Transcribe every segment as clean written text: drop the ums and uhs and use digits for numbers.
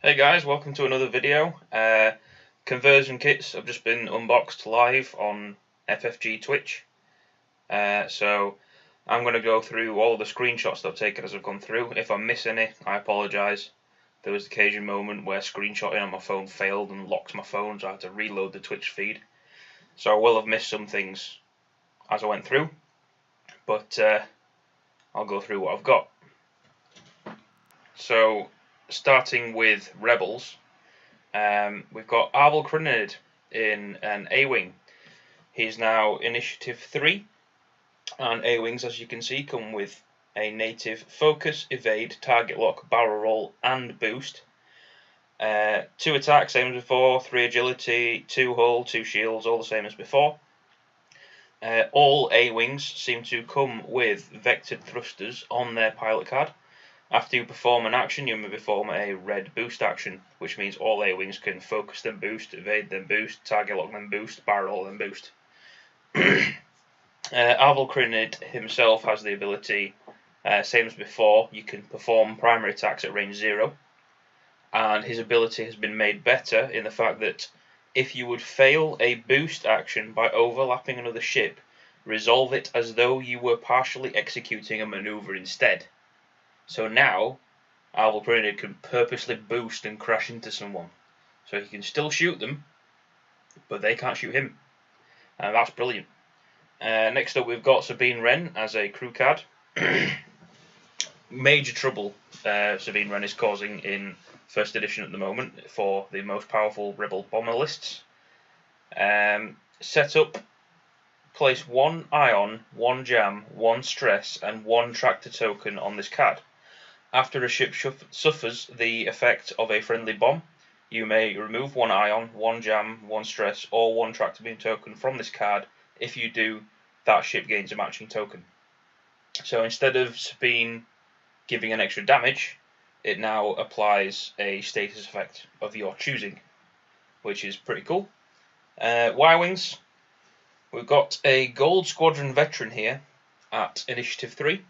Hey guys, welcome to another video. Conversion kits have just been unboxed live on FFG Twitch. So I'm going to go through all the screenshots that I've taken as I've gone through. If I miss any, I apologise. There was the occasion moment where screenshotting on my phone failed and locked my phone, so I had to reload the Twitch feed. So I will have missed some things as I went through, but I'll go through what I've got. So starting with Rebels. We've got FFG in an A-Wing. He's now Initiative 3, and A-Wings, as you can see, come with a native focus, evade, target lock, barrel roll, and boost. 2 attacks, same as before, 3 agility, 2 hull, 2 shields, all the same as before. All A-Wings seem to come with vectored thrusters on their pilot card. After you perform an action, you may perform a red boost action, which means all A-Wings can focus then boost, evade then boost, target lock then boost, barrel then boost. FFG himself has the ability, same as before, you can perform primary attacks at range 0, and his ability has been made better in the fact that if you would fail a boost action by overlapping another ship, resolve it as though you were partially executing a maneuver instead. So now, FFG can purposely boost and crash into someone. So he can still shoot them, but they can't shoot him. And that's brilliant. Next up we've got Sabine Wren as a crew card. Major trouble Sabine Wren is causing in 1st edition at the moment for the most powerful Rebel bomber lists. Set up, place 1 ion, 1 jam, 1 stress and 1 tractor token on this card. After a ship suffers the effect of a friendly bomb, you may remove 1 ion, 1 jam, 1 stress, or 1 tractor beam token from this card. If you do, that ship gains a matching token. So instead of Sabine giving an extra damage, it now applies a status effect of your choosing, which is pretty cool. Y-Wings, we've got a Gold Squadron veteran here at Initiative 3.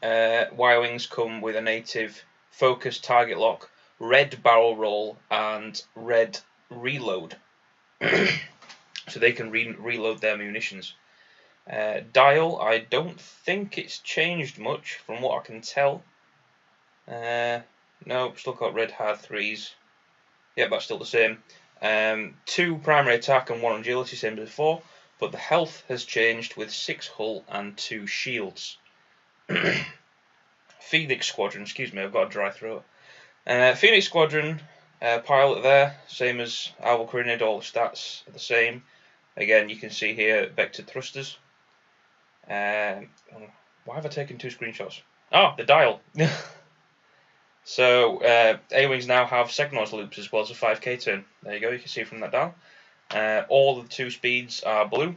Y-Wings come with a native focus, target lock, red barrel roll, and red reload. So they can reload their munitions. Dial, I don't think it's changed much from what I can tell. No, still got red hard 3s. Yep, that's still the same. 2 primary attack and 1 agility, same as before, but the health has changed with 6 hull and 2 shields. Phoenix Squadron, excuse me, I've got a dry throat. Phoenix Squadron, pilot there, same as FFG, all the stats are the same. Again, you can see here vectored thrusters. Why have I taken 2 screenshots? Oh, the dial. So A-Wings now have second loops as well as a 5k turn. There you go, you can see from that dial. All of the 2 speeds are blue,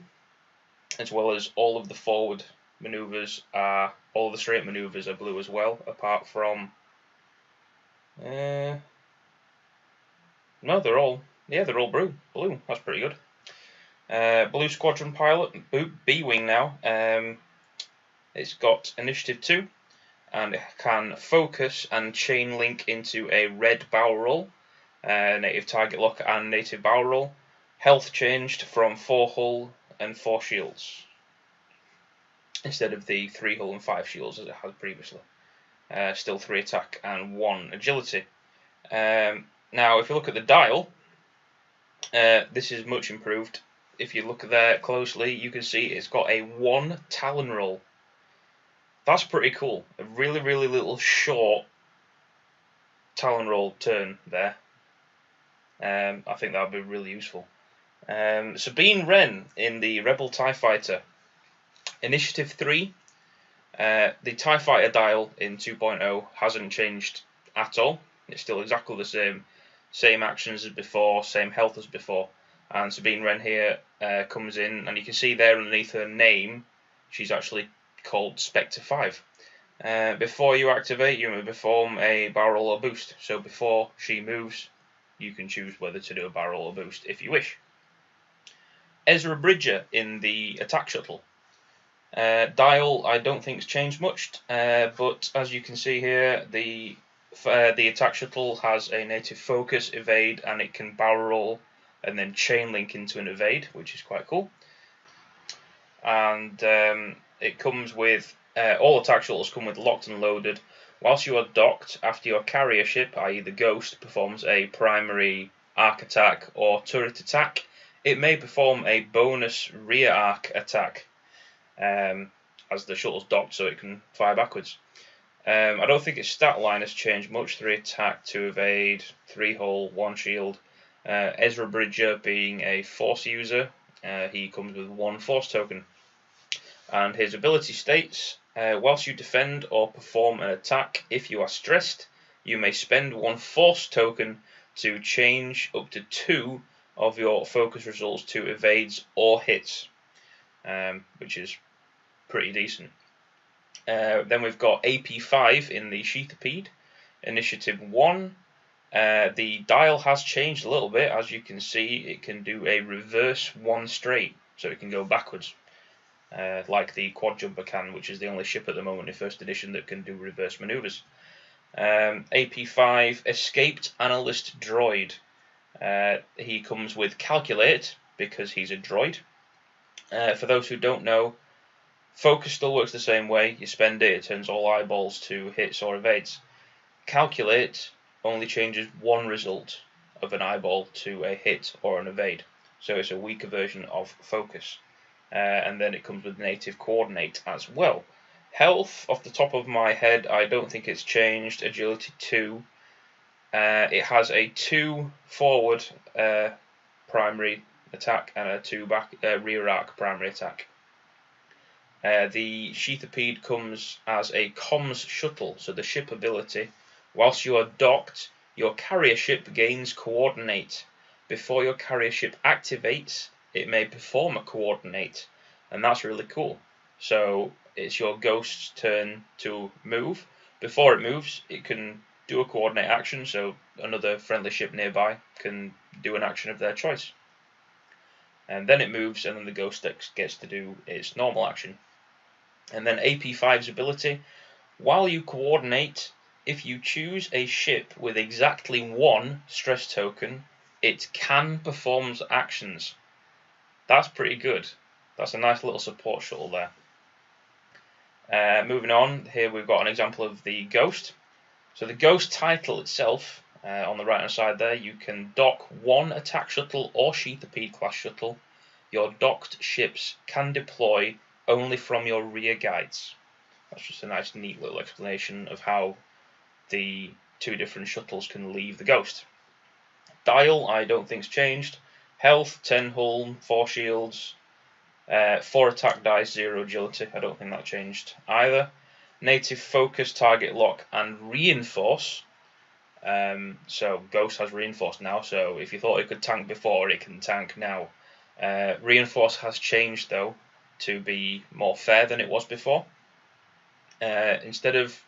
as well as all of the forward maneuvers are, all of the straight maneuvers are blue as well, apart from no, they're all blue. That's pretty good. Blue Squadron pilot, B-Wing now. It's got Initiative 2, and it can focus and chain link into a red barrel roll, native target lock and native barrel roll. Health changed from 4 hull and 4 shields, instead of the 3 hull and 5 shields as it had previously. Still 3 attack and 1 agility. Now, if you look at the dial, this is much improved. If you look there closely, you can see it's got a 1 Talon roll. That's pretty cool. A really, really little short Talon roll turn there. I think that would be really useful. Sabine Wren in the Rebel TIE Fighter. Initiative 3. The TIE Fighter dial in 2.0 hasn't changed at all. It's still exactly the same actions as before, same health as before. And Sabine Wren here comes in, and you can see there underneath her name, she's actually called Spectre 5. Before you activate, you may perform a barrel or boost. So before she moves, you can choose whether to do a barrel or boost if you wish. Ezra Bridger in the attack shuttle. Dial, I don't think it's changed much, but as you can see here, the The attack shuttle has a native focus, evade, and it can barrel roll and then chain link into an evade, which is quite cool. And it comes with all attack shuttles come with locked and loaded. Whilst you are docked, after your carrier ship, i.e. the Ghost, performs a primary arc attack or turret attack, it may perform a bonus rear arc attack as the shuttle's docked, so it can fire backwards. I don't think its stat line has changed much. 3 attack, 2 evade, 3 hull, 1 shield. Ezra Bridger being a force user, he comes with 1 force token. And his ability states, whilst you defend or perform an attack, if you are stressed, you may spend 1 force token to change up to 2 of your focus results to evades or hits, which is pretty decent. Then we've got AP5 in the Sheathopede, Initiative 1. The dial has changed a little bit. As you can see, it can do a reverse 1 straight, so it can go backwards, like the Quad Jumper can, which is the only ship at the moment in 1st edition that can do reverse maneuvers. AP5 Escaped Analyst Droid. He comes with Calculate, because he's a droid. For those who don't know, Focus still works the same way. You spend it, it turns all eyeballs to hits or evades. Calculate only changes 1 result of an eyeball to a hit or an evade, so it's a weaker version of Focus. And then it comes with native coordinate as well. Health, off the top of my head, I don't think it's changed. Agility 2. It has a 2 forward primary attack and a 2 back rear arc primary attack. The Sheathopede comes as a comms shuttle, so the ship ability. Whilst you are docked, your carrier ship gains coordinate. Before your carrier ship activates, it may perform a coordinate, and that's really cool. So it's your Ghost's turn to move. Before it moves, it can do a coordinate action, so another friendly ship nearby can do an action of their choice. And then it moves, and then the Ghost gets to do its normal action. And then AP5's ability, while you coordinate, if you choose a ship with exactly 1 stress token, it can perform actions. That's pretty good. That's a nice little support shuttle there. Moving on, here we've got an example of the Ghost. So the Ghost title itself, on the right hand side there, you can dock 1 attack shuttle or Sheathopede class shuttle. Your docked ships can deploy only from your rear guides. That's just a nice neat little explanation of how the 2 different shuttles can leave the Ghost. Dial, I don't think's changed. Health, 10 hull, 4 shields, 4 attack dice, 0 agility. I don't think that changed either. Native focus, target lock, and reinforce. So Ghost has reinforce now, so if you thought it could tank before, it can tank now. Reinforce has changed though to be more fair than it was before. Instead of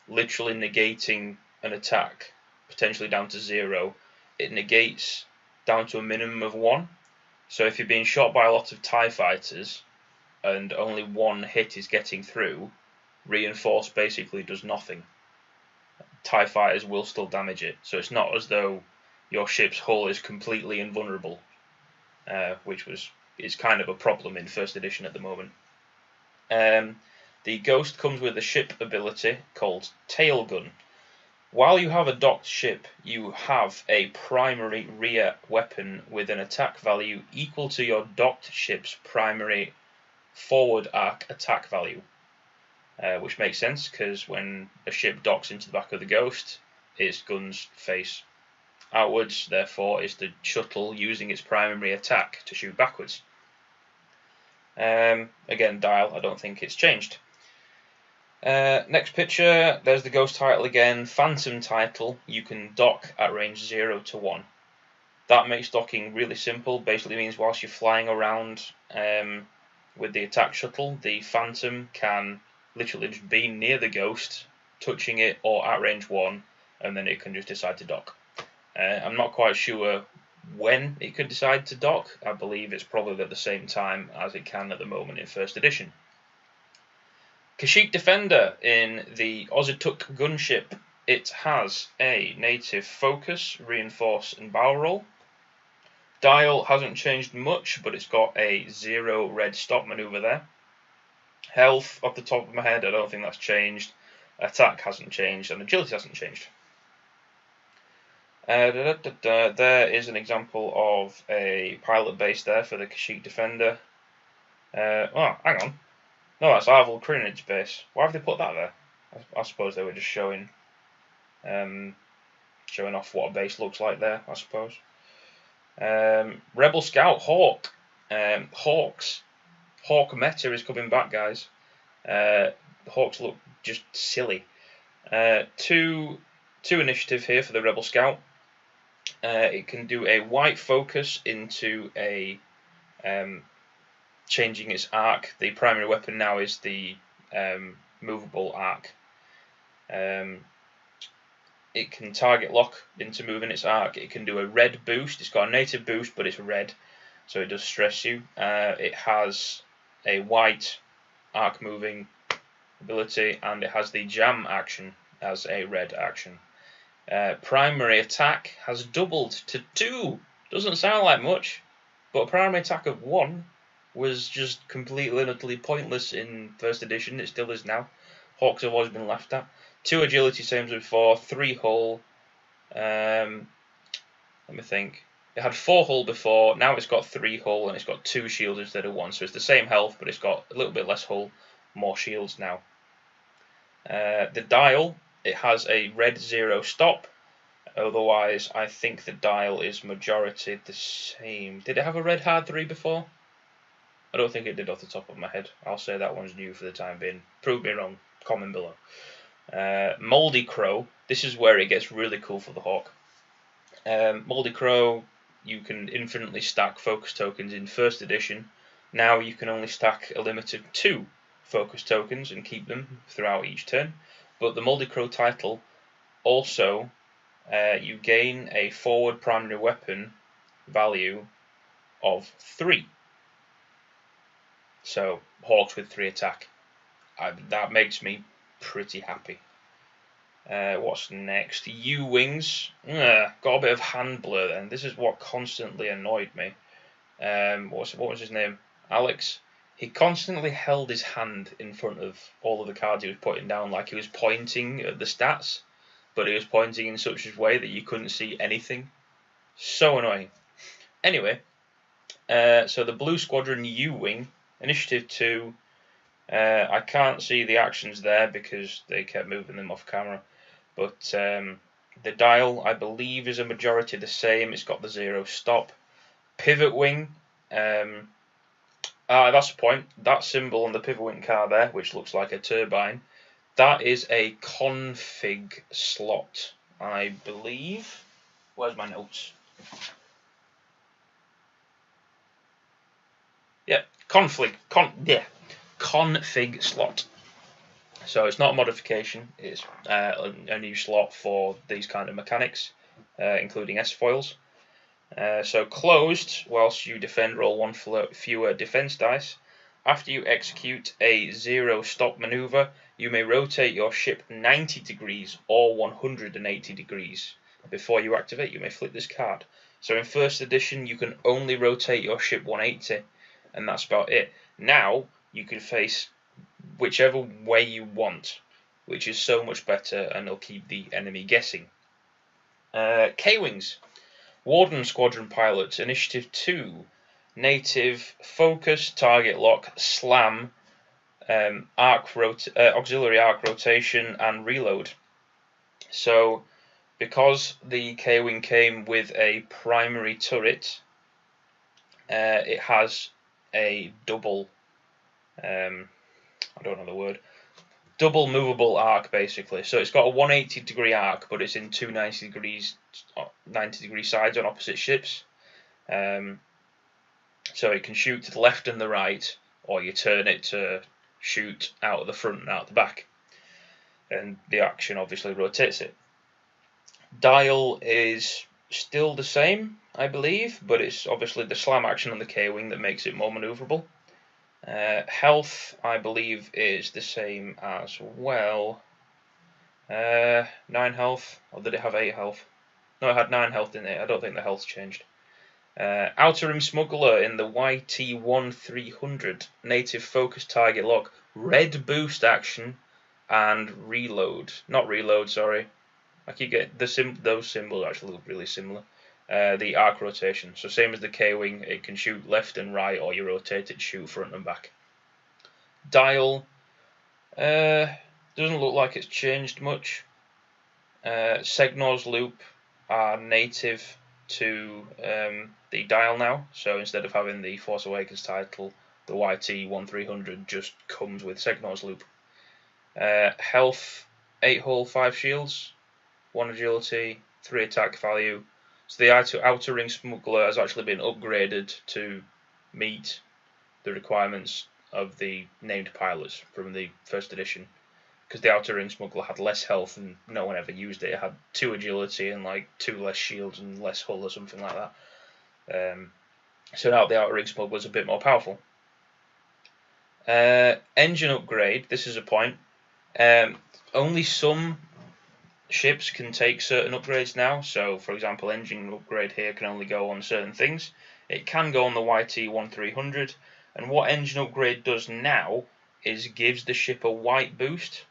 literally negating an attack, potentially down to 0, it negates down to a minimum of 1. So if you're being shot by a lot of TIE fighters and only 1 hit is getting through, reinforce basically does nothing. TIE fighters will still damage it, so it's not as though your ship's hull is completely invulnerable, which is kind of a problem in 1st edition at the moment. The Ghost comes with a ship ability called Tail Gun. While you have a docked ship, you have a primary rear weapon with an attack value equal to your docked ship's primary forward arc attack value. Which makes sense, because when a ship docks into the back of the Ghost, its guns face outwards, therefore is the shuttle using its primary attack to shoot backwards. Again, dial, I don't think it's changed. Next picture, there's the Ghost title again, Phantom title. You can dock at range 0 to 1. That makes docking really simple. Basically means whilst you're flying around with the attack shuttle, the Phantom can literally just be near the Ghost, touching it, or at range 1, and then it can just decide to dock. I'm not quite sure when it could decide to dock. I believe it's probably at the same time as it can at the moment in 1st edition. Kashyyyk Defender in the Ozatuk gunship it has a native focus, reinforce, and barrel roll. Dial hasn't changed much, but it's got a 0 red stop maneuver there. Health, off the top of my head, I don't think that's changed. Attack hasn't changed, and agility hasn't changed. There is an example of a pilot base there for the Kashyyyk Defender. Oh, hang on. No, that's Arvel Krynid's base. Why have they put that there? I suppose they were just showing off what a base looks like there, I suppose. Rebel Scout Hawk. Hawk meta is coming back, guys. Hawks look just silly. Two initiative here for the Rebel Scout. It can do a white focus into a changing its arc. The primary weapon now is the movable arc. It can target lock into moving its arc. It can do a red boost. It's got a native boost, but it's red, so it does stress you. It has a white arc moving ability, and it has the jam action as a red action. Primary attack has doubled to 2. Doesn't sound like much, but a primary attack of 1 was just completely and utterly pointless in first edition. It still is now. Hawks have always been laughed at. 2 agility, same as before. 3 hull. Let me think. It had 4 hull before. Now it's got 3 hull, and it's got 2 shields instead of 1. So it's the same health, but it's got a little bit less hull, more shields now. The dial, it has a red 0 stop. Otherwise, I think the dial is majority the same. Did it have a red hard 3 before? I don't think it did off the top of my head. I'll say that one's new for the time being. Prove me wrong. Comment below. Moldy Crow. This is where it gets really cool for the Hawk. Moldy Crow, you can infinitely stack focus tokens in first edition. Now you can only stack a limit of 2 focus tokens and keep them throughout each turn. But the Moldy Crow title also, you gain a forward primary weapon value of 3. So Hawks with 3 attack. That makes me pretty happy. What's next? U-Wings. Got a bit of hand blur then. This is what constantly annoyed me. What was his name? Alex. He constantly held his hand in front of all of the cards he was putting down, like he was pointing at the stats, but he was pointing in such a way that you couldn't see anything. So annoying. Anyway, so the Blue Squadron U-Wing, Initiative 2. I can't see the actions there because they kept moving them off camera. But the dial, I believe, is a majority the same. It's got the 0 stop. Pivot Wing. That's the point. That symbol on the Pivot Wing card there, which looks like a turbine, that is a config slot, I believe. Where's my notes? Yeah, config slot. So it's not a modification, it's a new slot for these kind of mechanics, including S-foils. So closed, whilst you defend, roll 1 fewer defense dice. After you execute a 0 stop maneuver, you may rotate your ship 90 degrees or 180 degrees. Before you activate, you may flip this card. So in first edition, you can only rotate your ship 180, and that's about it. Now, you can face whichever way you want, which is so much better, and it'll keep the enemy guessing. K-Wings. Warden Squadron Pilots, Initiative 2. Native, focus, target lock, slam, auxiliary arc rotation, and reload. So, because the K-Wing came with a primary turret, it has a double, I don't know the word, double movable arc basically. So it's got a 180 degree arc, but it's in 2 90 degree sides on opposite ships. So it can shoot to the left and the right, or you turn it to shoot out of the front and out the back. And the action obviously rotates it. Dial is still the same, I believe, but it's obviously the slam action on the K-Wing that makes it more maneuverable. Health, I believe, is the same as well. 9 health, or did it have 8 health? No, it had 9 health in it. I don't think the health's changed. Outer Rim Smuggler in the YT-1300, native focus target lock, red boost action, and reload. Not reload, sorry. I keep getting those symbols actually look really similar. The arc rotation, so same as the K-wing, it can shoot left and right, or you rotate it, shoot front and back. Dial doesn't look like it's changed much. Segnor's loop are native to the dial now, so instead of having the Force Awakens title, the YT-1300 just comes with Segnor's loop. Health 8 hull, 5 shields, 1 agility, 3 attack value. So the Outer Ring Smuggler has actually been upgraded to meet the requirements of the named pilots from the first edition. Because the Outer Ring Smuggler had less health and no one ever used it. It had 2 agility and like 2 less shields and less hull or something like that. So now the Outer Ring Smuggler is a bit more powerful. Engine upgrade, this is a point. Only some ships can take certain upgrades now. So for example, engine upgrade here can only go on certain things. It can go on the YT-1300. And what engine upgrade does now is gives the ship a white boost.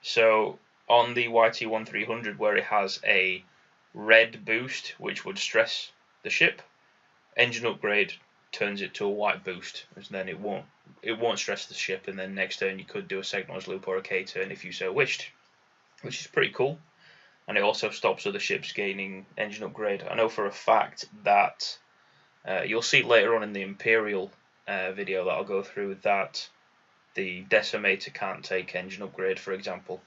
So on the YT-1300, where it has a red boost, which would stress the ship, engine upgrade turns it to a white boost, and then it won't stress the ship. And then next turn you could do a Segnor's loop or a K-turn if you so wished, which is pretty cool. And it also stops other ships gaining engine upgrade. I know for a fact that you'll see later on in the Imperial video that I'll go through that the Decimator can't take engine upgrade, for example.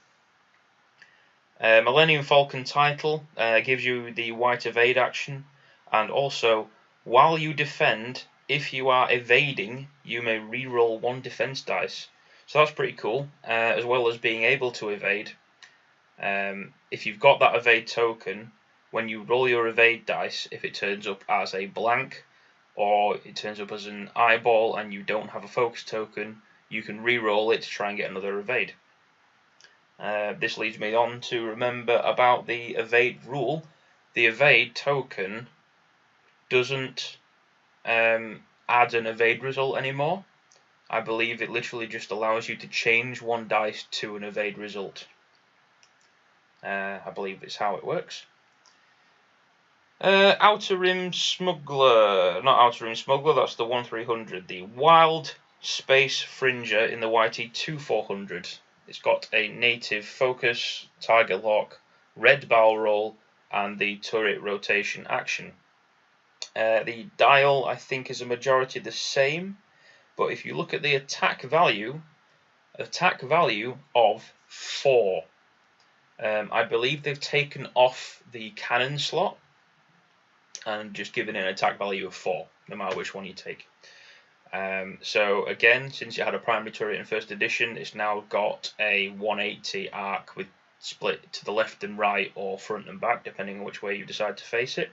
Millennium Falcon title gives you the white evade action, and also while you defend, if you are evading, you may reroll 1 defense dice. So that's pretty cool, as well as being able to evade. If you've got that evade token, when you roll your evade dice, if it turns up as a blank or it turns up as an eyeball and you don't have a focus token, you can re-roll it to try and get another evade. This leads me on to remember about the evade rule. The evade token doesn't add an evade result anymore. I believe it literally just allows you to change 1 dice to an evade result. I believe it's how it works. Outer Rim Smuggler, not Outer Rim Smuggler, that's the 1300. The Wild Space Fringer in the YT-2400. It's got a native focus, target lock, red barrel roll, and the turret rotation action. The dial, I think, is a majority the same, but if you look at the attack value of 4. I believe they've taken off the cannon slot and just given an attack value of 4, no matter which one you take. So again, since it had a primary turret in first edition, it's now got a 180 arc with split to the left and right or front and back, depending on which way you decide to face it.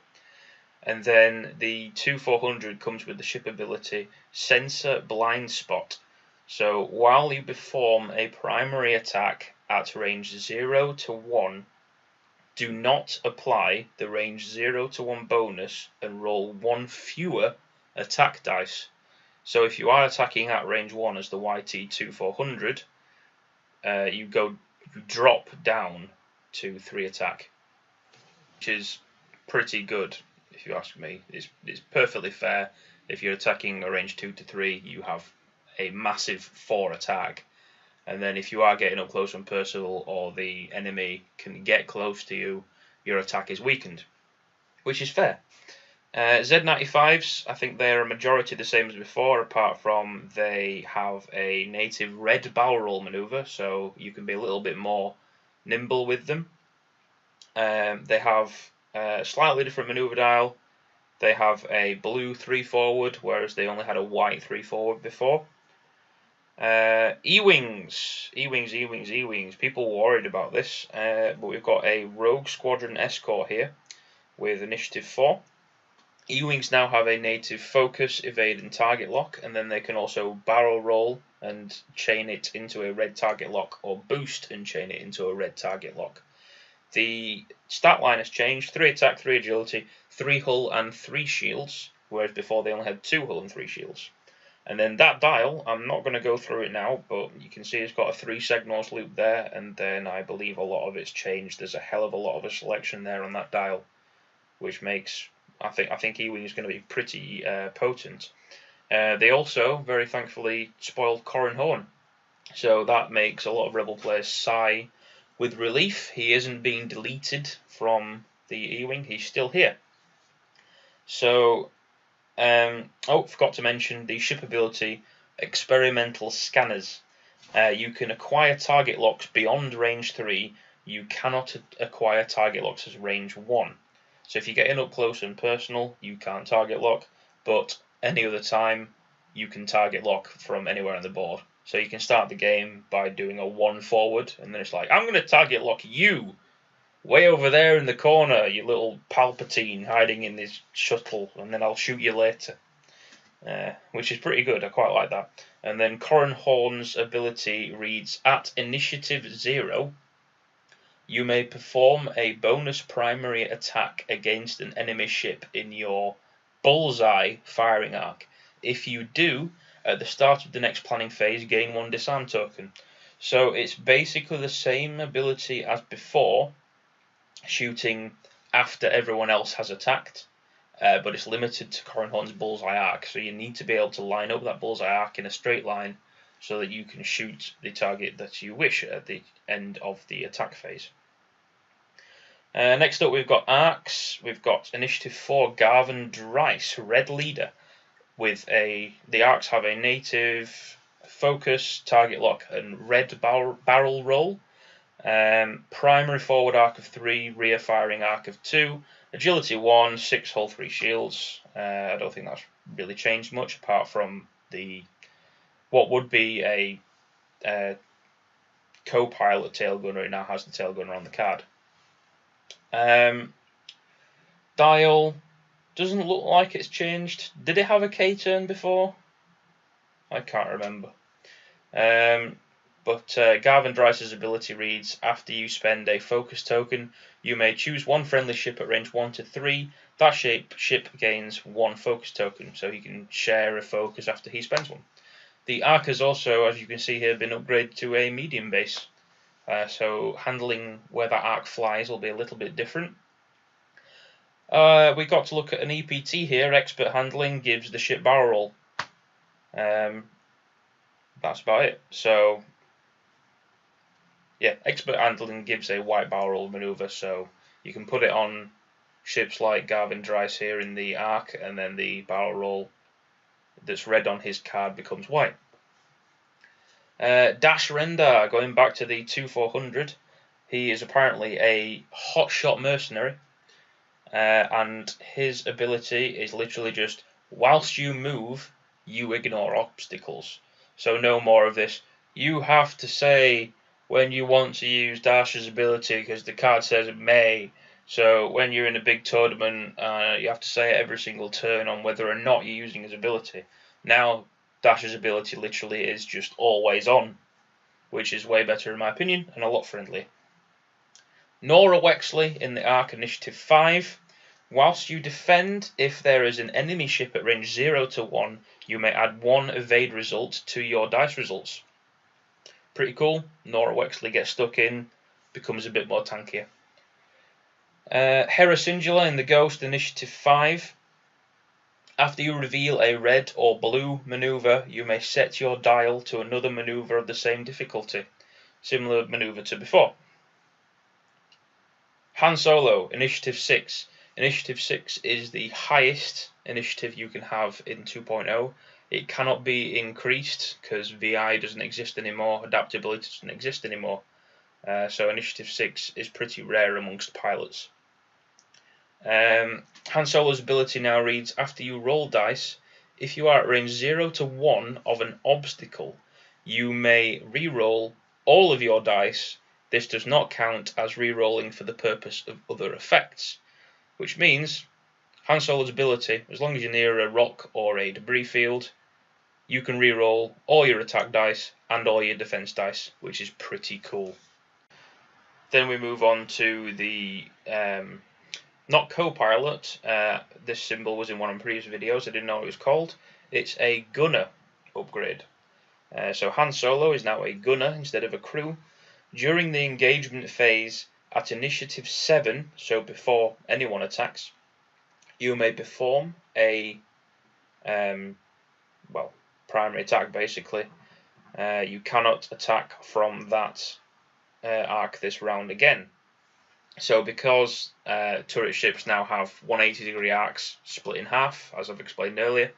And then the 2400 comes with the ship ability Sensor Blind Spot. So while you perform a primary attack at range 0 to 1, do not apply the range 0 to 1 bonus and roll 1 fewer attack dice. So if you are attacking at range 1 as the YT-2400, you drop down to 3 attack, which is pretty good if you ask me. It's perfectly fair. If you're attacking a range 2 to 3, you have a massive 4 attack. And then if you are getting up close and personal, or the enemy can get close to you, your attack is weakened, which is fair. Z95s, I think they're a majority the same as before, apart from they have a native red barrel roll maneuver, so you can be a little bit more nimble with them. They have a slightly different maneuver dial. They have a blue 3 forward, whereas they only had a white 3 forward before. E-wings. People worried about this, but we've got a Rogue Squadron Escort here with Initiative 4. E-wings now have a native focus, evade, and target lock, and then they can also barrel roll and chain it into a red target lock, or boost and chain it into a red target lock. The stat line has changed: 3 attack, 3 agility, 3 hull and 3 shields, whereas before they only had 2 hull and 3 shields. And then that dial, I'm not going to go through it now, but you can see it's got a 3 signals loop there, and then I believe a lot of it's changed. There's a hell of a lot of a selection there on that dial, which makes, I think E-Wing is going to be pretty potent. They also, very thankfully, spoiled Corran Horn, so that makes a lot of Rebel players sigh with relief. He isn't being deleted from the E-Wing, he's still here. So, forgot to mention the ship ability, Experimental Scanners. You can acquire target locks beyond range 3, you cannot acquire target locks as range 1. So if you get in up close and personal, you can't target lock, but any other time, you can target lock from anywhere on the board. So you can start the game by doing a 1 forward, and then it's like, I'm going to target lock you, way over there in the corner, you little Palpatine hiding in this shuttle, and then I'll shoot you later. Which is pretty good, I quite like that. And then Corran Horn's ability reads, at initiative 0, you may perform a bonus primary attack against an enemy ship in your bullseye firing arc. If you do, at the start of the next planning phase, gain 1 disarm token. So it's basically the same ability as before, shooting after everyone else has attacked, but it's limited to Corran Horn's bullseye arc. So you need to be able to line up that bullseye arc in a straight line so that you can shoot the target that you wish at the end of the attack phase. Next up, we've got arcs. We've got Initiative 4 Garven Dryce, Red Leader. With the arcs have a native focus, target lock, and red barrel roll. Primary forward arc of 3, rear firing arc of 2, agility 1, 6 hull, 3 shields. I don't think that's really changed much apart from what would be a co-pilot tail gunner. It now has the tail gunner on the card. Dial doesn't look like it's changed. Did it have a K turn before? I can't remember. But Garven Dryce's ability reads, after you spend a focus token, you may choose 1 friendly ship at range 1 to 3. That ship gains 1 focus token, so he can share a focus after he spends 1. The arc has also, as you can see here, been upgraded to a medium base. So handling where that arc flies will be a little bit different. We got to look at an EPT here. Expert handling gives the ship barrel roll. That's about it. So yeah, expert handling gives a white barrel roll maneuver, so you can put it on ships like Garven Dryce here in the arc, and then the barrel roll that's red on his card becomes white. Dash Rendar, going back to the 2400, he is apparently a hotshot mercenary, and his ability is literally just, whilst you move, you ignore obstacles. So no more of this, you have to say when you want to use Dash's ability because the card says it may. So when you're in a big tournament, you have to say it every single turn on whether or not you're using his ability. Now Dash's ability literally is just always on, which is way better in my opinion and a lot friendlier. Nora Wexley in the Arc Initiative 5. Whilst you defend, if there is an enemy ship at range 0 to 1, you may add 1 evade result to your dice results. Pretty cool. Nora Wexley gets stuck in, becomes a bit more tankier. Hera Syndulla in the Ghost Initiative 5. After you reveal a red or blue maneuver, you may set your dial to another maneuver of the same difficulty. Similar maneuver to before. Han Solo, Initiative 6. Initiative 6 is the highest initiative you can have in 2.0. It cannot be increased because VI doesn't exist anymore, adaptability doesn't exist anymore. So Initiative 6 is pretty rare amongst pilots. Han Solo's ability now reads, after you roll dice, if you are at range 0 to 1 of an obstacle, you may re-roll all of your dice. This does not count as re-rolling for the purpose of other effects. Which means Han Solo's ability, as long as you're near a rock or a debris field, you can reroll all your attack dice and all your defense dice, which is pretty cool. Then we move on to the not co-pilot. This symbol was in one of my previous videos. I didn't know what it was called. It's a gunner upgrade. So Han Solo is now a gunner instead of a crew. During the engagement phase at Initiative 7, so before anyone attacks, you may perform a primary attack basically. You cannot attack from that arc this round again. So because turret ships now have 180-degree arcs split in half, as I've explained earlier,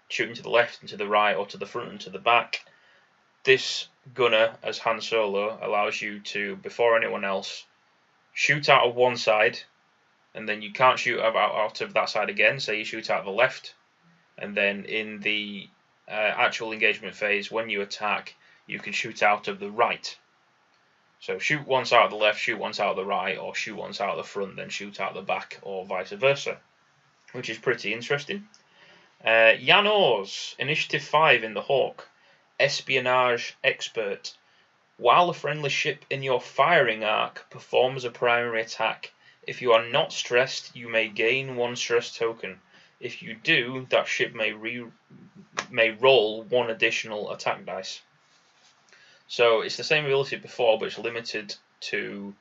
shooting to the left and to the right or to the front and to the back, this gunner as Han Solo allows you to, before anyone else, shoot out of one side, and then you can't shoot out of that side again. Say you shoot out of the left, and then in the actual engagement phase, when you attack, you can shoot out of the right. So shoot once out of the left, shoot once out of the right, or shoot once out of the front, then shoot out the back, or vice versa, which is pretty interesting. Jan Ors, Initiative 5 in the Hawk, Espionage Expert. While a friendly ship in your firing arc performs a primary attack, if you are not stressed, you may gain 1 stress token. If you do, that ship may roll 1 additional attack dice. So it's the same ability before, but it's limited to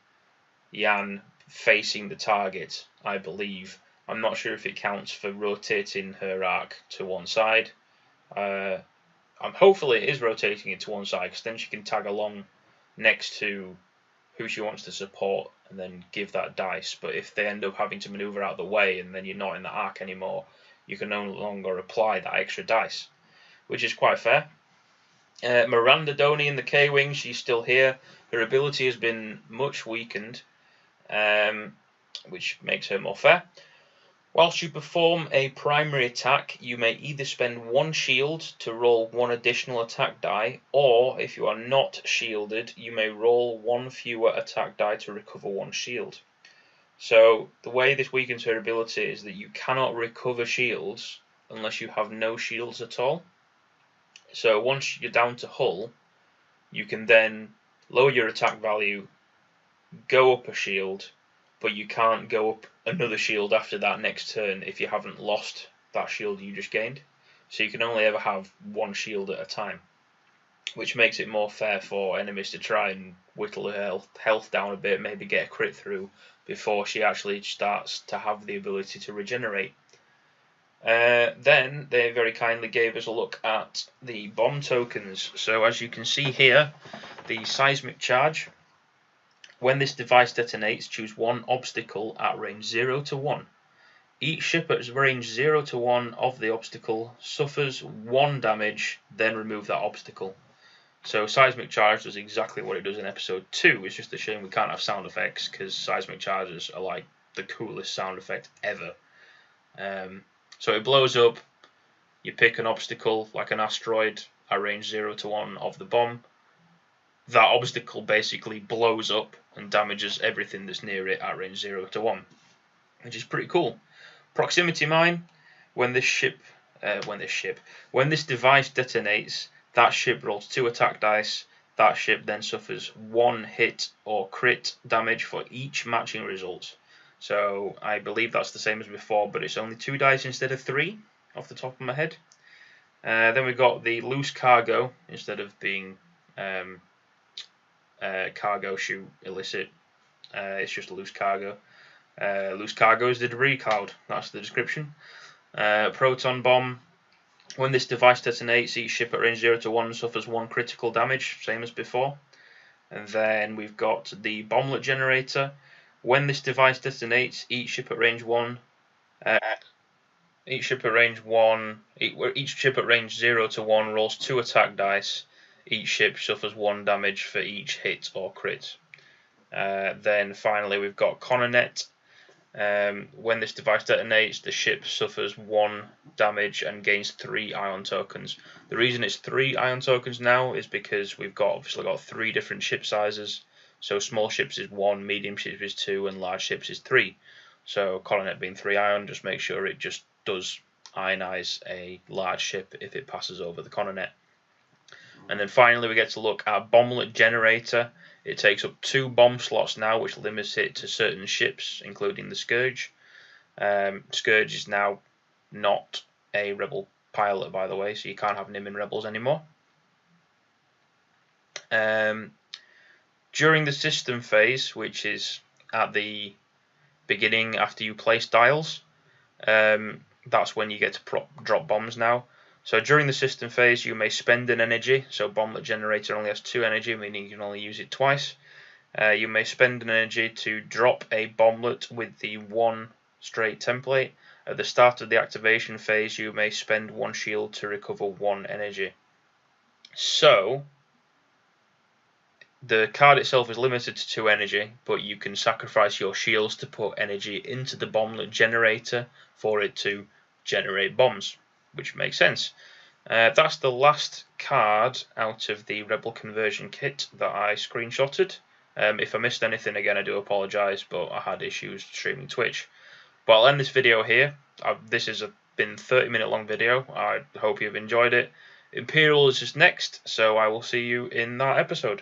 Yan facing the target, I believe. I'm not sure if it counts for rotating her arc to one side. Hopefully it is rotating it to one side, because then she can tag along next to who she wants to support and then give that dice. But if they end up having to maneuver out of the way and then you're not in the arc anymore, you can no longer apply that extra dice, which is quite fair. Miranda Doney in the K-Wing, she's still here. Her ability has been much weakened, which makes her more fair. Whilst you perform a primary attack, you may either spend 1 shield to roll 1 additional attack die, or if you are not shielded, you may roll 1 fewer attack die to recover 1 shield. So the way this weakens her ability is that you cannot recover shields unless you have no shields at all. So once you're down to hull, you can then lower your attack value, go up a shield, but you can't go up another shield after that next turn if you haven't lost that shield you just gained. So you can only ever have 1 shield at a time, which makes it more fair for enemies to try and whittle her health down a bit, maybe get a crit through before she actually starts to have the ability to regenerate. Then they very kindly gave us a look at the bomb tokens. So as you can see here, the seismic charge. When this device detonates, choose 1 obstacle at range 0 to 1. Each ship at range 0 to 1 of the obstacle suffers 1 damage, then remove that obstacle. So seismic charge does exactly what it does in episode 2. It's just a shame we can't have sound effects, because seismic charges are like the coolest sound effect ever. So it blows up, you pick an obstacle like an asteroid at range 0 to 1 of the bomb. That obstacle basically blows up and damages everything that's near it at range 0 to 1, which is pretty cool. Proximity mine. When this device detonates, that ship rolls 2 attack dice. That ship then suffers 1 hit or crit damage for each matching result. So I believe that's the same as before, but it's only 2 dice instead of 3 off the top of my head. Then we've got the loose cargo instead of being cargo shoot illicit. It's just loose cargo. Loose cargo is the debris cloud. That's the description. Proton bomb. When this device detonates, each ship at range 0 to 1 suffers 1 critical damage, same as before. And then we've got the bomblet generator. When this device detonates, each ship at range 0 to 1 rolls 2 attack dice. Each ship suffers 1 damage for each hit or crit. Then finally we've got Coronet. When this device detonates, the ship suffers 1 damage and gains 3 ion tokens. The reason it's 3 ion tokens now is because we've obviously got 3 different ship sizes. So small ships is 1, medium ships is 2, and large ships is 3. So Coronet being 3 ion just makes sure it just does ionize a large ship if it passes over the Coronet. And then finally we get to look at Bomblet Generator. It takes up 2 bomb slots now, which limits it to certain ships, including the Scourge. Scourge is now not a Rebel pilot, by the way, so you can't have him in Rebels anymore. During the system phase, which is at the beginning after you place dials, that's when you get to drop bombs now. So during the system phase, you may spend an energy. So Bomblet Generator only has 2 energy, meaning you can only use it twice. You may spend an energy to drop a bomblet with the 1 straight template. At the start of the activation phase, you may spend 1 shield to recover 1 energy. So the card itself is limited to 2 energy, but you can sacrifice your shields to put energy into the Bomblet Generator for it to generate bombs, which makes sense. That's the last card out of the Rebel Conversion Kit that I screenshotted. If I missed anything, again, I do apologise, but I had issues streaming Twitch. But I'll end this video here. This has been a 30-minute long video. I hope you've enjoyed it. Imperial is just next, so I will see you in that episode.